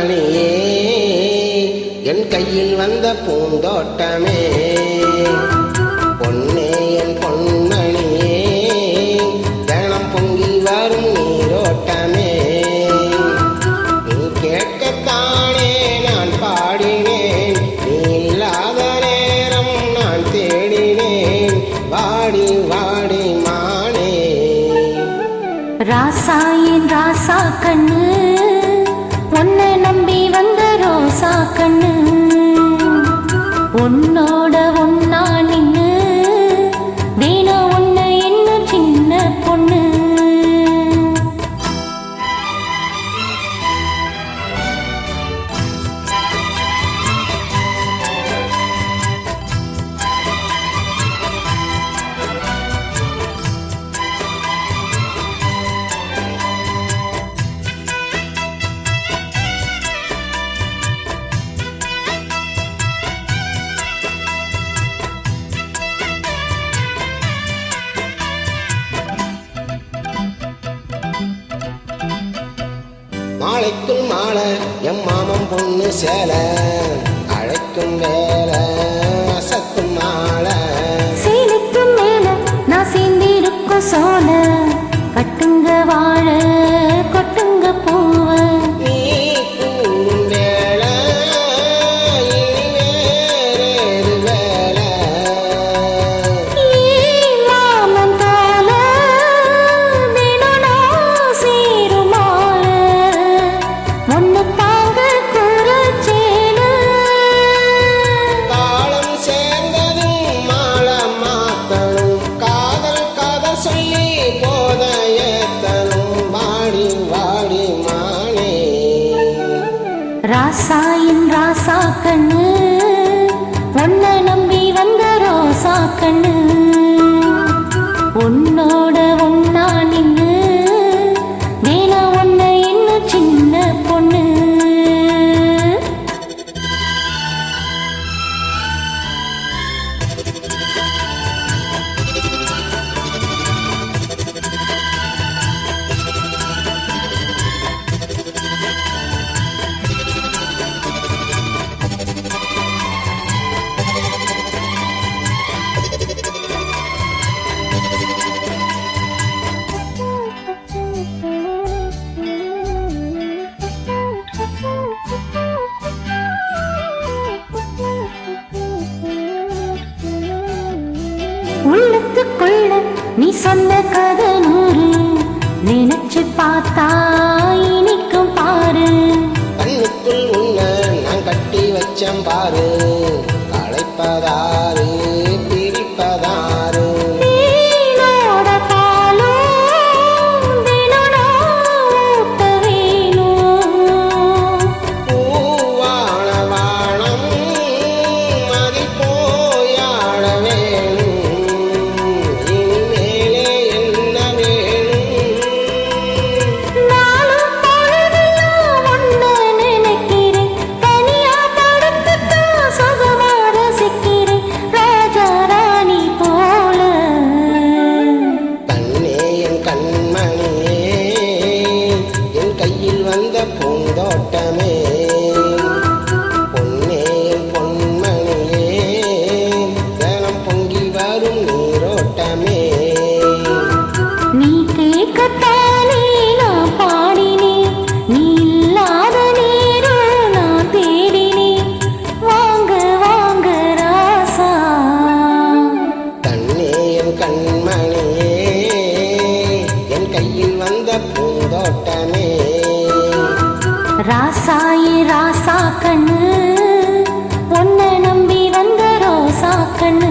கண்மணியே என் கையில் வந்த பூந்தோட்டமே பொன்னே என் பொன்மணியே தினம் பொங்கி வரும் நீரோட்டமே நீ கேட்கத்தானே நான் பாடினேன் நீ இல்லாத நேரம் நான் தேடினேன் வாடி வாடி மானே ராசா என் ராசா கண்ணு உன்னை நம்பி வந்த ரோசா கண்ணு உன்னோட ஒன்னா நின்னு தினம் உன்னை என்ன சின்ன பொண்ணு மாலைக்குள் மாலை எம் மாமன் பொண்ணு சேல அழைக்கும் வேல அசத்தும் மாலை சேலைக்கும் மேல நான் சேர்ந்திருக்கும் சோல கட்டுங்க வாழ கொட்டுங்க பூவ நீ கூடும் வேல இனி வேறேது வேல மாமன் போல தினம் நான் சேரும் மால ஒன்னு தாங்க குறச்சேல காலம் சேர்ந்ததும் மாலை மாத்தணும் காதல் கதை சொல்லி போதையத்தனும் வாடி வாடி மானே ராசா என் ராசா கண்ணு உன்னை நம்பி வந்த ரோசா கண்ணு உன்னோட ஒன்னா நின்னு தினம் உன்னை என்ன சின்ன பொண்ணு உள்ளத்துக்குள்ள நீ சொன்ன கதை நூறு நினைச்சு பார்த்தா இனிக்கும் பாரு கண்ணுக்குள் உன்னை நான் கட்டி வச்சம் பாரு அழைப்பதாரு பிரிப்பதாரு நீனோட பாலும் தினம் நான் ஊட்ட வேணும் பூவான வானம் அதில் போயாட வேணும் இனிமேலே என்ன வேணும் நானும் பொழுதெல்லாம் உன்னை நினைக்கிறேன் தனியா படுத்துத்தான் சுகமா ரசிக்கிறேன் ராஜா ராணி போல கண்ணே என் கண்மணியே என் கையில் வந்த பூந்தோட்டமே பொன்னே என் பொன்மணியே தினம் பொங்கி வரும் நீரோட்டமே நீ கேட்கத்தானே நான் பாடினேன் நீ இல்லாத நேரம் நான் தேடினேன் வாங்க வாங்க ராசா கண்ணே என் கண்மணியே என் கையில் வந்த பூந்தோட்டமே ராசா ராசா கண்ணு உன்னை நம்பி வந்த ரோசா கண்ணு